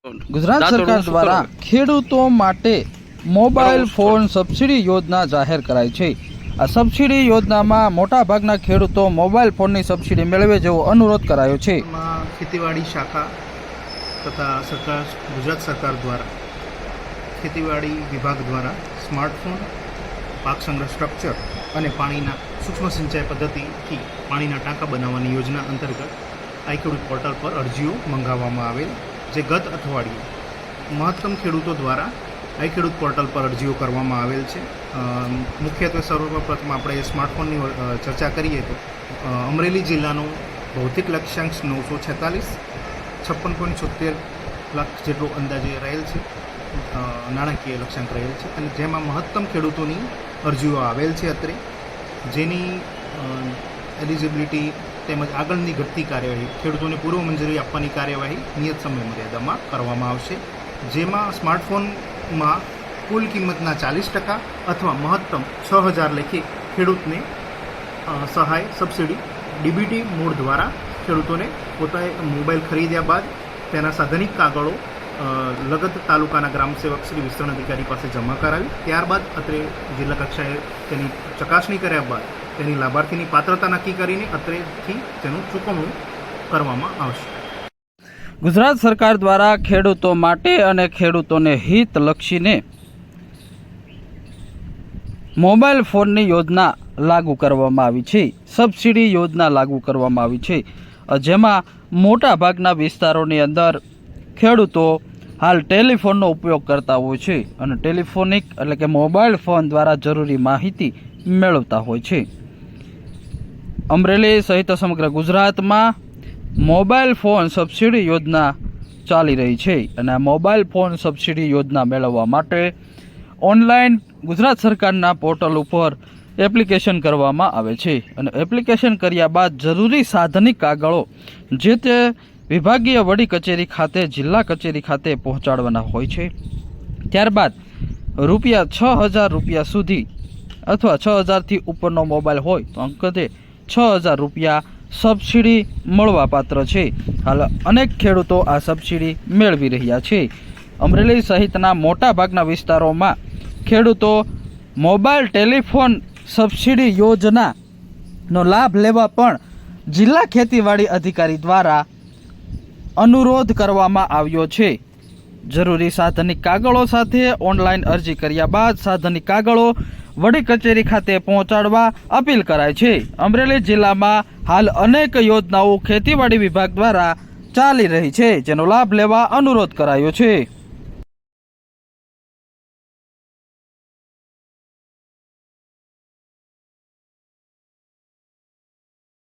ગુજરાત સરકાર દ્વારા ખેડૂતો માટે મોબાઈલ ફોન સબસિડી યોજના જાહેર કરાઈ છે। આ સબસિડી યોજનામાં મોટાભાગના ખેડૂતો મોબાઈલ ફોનની સબસિડી મેળવે જેવો અનુરોધ કરાયો છે। ખેતીવાડી શાખા તથા ગુજરાત સરકાર દ્વારા ખેતીવાડી વિભાગ દ્વારા સ્માર્ટફોન, પાક સંગ્રહ સ્ટ્રક્ચર અને પાણીના સૂક્ષ્મ સિંચાઈ પદ્ધતિથી પાણીના ટાંકા બનાવવાની યોજના અંતર્ગત આઈ ખેડૂત પોર્ટલ પર અરજીઓ મંગાવવામાં આવેલ, જે ગત અઠવાડિયે મહત્તમ ખેડૂતો દ્વારા આઈ ખેડૂત પોર્ટલ પર અરજીઓ કરવામાં આવેલ છે। મુખ્યત્વે સર્વપ્રથમ આપણે સ્માર્ટફોનની ચર્ચા કરીએ તો અમરેલી જિલ્લાનો ભૌતિક લક્ષ્યાંક 946, 56.76 લાખ જેટલો અંદાજે રહેલ છે, નાણાકીય લક્ષ્યાંક રહેલ છે, અને જેમાં મહત્તમ ખેડૂતોની અરજીઓ આવેલ છે અત્રે, જેની એલિજિબિલિટી તેમજ આગળની ઘટતી કાર્યવાહી ખેડૂતોને પૂર્વ મંજૂરી આપવાની કાર્યવાહી નિયત સમય મર્યાદામાં કરવામાં આવશે। જેમાં સ્માર્ટફોનમાં કુલ કિંમતના 40% અથવા મહત્તમ 6,000 લેખે ખેડૂતને સહાય સબસિડી ડીબીટી મોડ દ્વારા ખેડૂતોને પોતાએ મોબાઈલ ખરીદ્યા બાદ તેના સાધનિક કાગળો લગત તાલુકાના ગ્રામ સેવક શ્રી વિસ્તરણ અધિકારી પાસે જમા કરાવી ત્યારબાદ અત્રે જિલ્લા કક્ષાએ તેની ચકાસણી કર્યા બાદ તેની લાભાર્થીની પાત્રતા નક્કી કરીને અત્રેથી તેનું ચૂકવણું કરવામાં આવશે। ગુજરાત સરકાર દ્વારા ખેડૂતો માટે અને ખેડૂતોને હિત લક્ષીને મોબાઈલ ફોનની યોજના લાગુ કરવામાં આવી છે। સબસિડી યોજના લાગુ કરવામાં આવી છે, જેમાં મોટા ભાગના વિસ્તારોની અંદર ખેડૂતો હાલ ટેલિફોનનો ઉપયોગ કરતા હોય છે અને ટેલિફોનિક એટલે કે મોબાઈલ ફોન દ્વારા જરૂરી માહિતી મેળવતા હોય છે। અમરેલી સહિત સમગ્ર ગુજરાતમાં મોબાઈલ ફોન સબસિડી યોજના ચાલી રહી છે અને આ મોબાઈલ ફોન સબસિડી યોજના મેળવવા માટે ઓનલાઈન ગુજરાત સરકારના પોર્ટલ ઉપર એપ્લિકેશન કરવામાં આવે છે અને એપ્લિકેશન કર્યા બાદ જરૂરી સાધનિક કાગળો જે તે વિભાગીય વડી કચેરી ખાતે, જિલ્લા કચેરી ખાતે પહોંચાડવાના હોય છે। ત્યારબાદ ₹6,000 સુધી અથવા 6,000થી ઉપરનો મોબાઈલ હોય તો અંકતે ₹6,000 સબસિડી મળવાપાત્ર છે। હાલ અનેક ખેડૂતો આ સબસિડી મેળવી રહ્યા છે। અમરેલી સહિતના મોટાભાગના વિસ્તારોમાં ખેડૂતો મોબાઈલ ટેલિફોન સબસિડી યોજનાનો લાભ લેવા પણ જિલ્લા ખેતીવાડી અધિકારી દ્વારા અનુરોધ કરવામાં આવ્યો છે। જરૂરી સાધનિક કાગળો સાથે ઓનલાઈન અરજી કર્યા બાદ સાધનિક કાગળો વડી કચેરી ખાતે પહોંચાડવા અપીલ કરાય છે। અમરેલી જિલ્લામાં હાલ અનેક યોજનાઓ ખેતીવાડી વિભાગ દ્વારા ચાલી રહી છે, જેનો લાભ લેવા અનુરોધ કરાયો છે।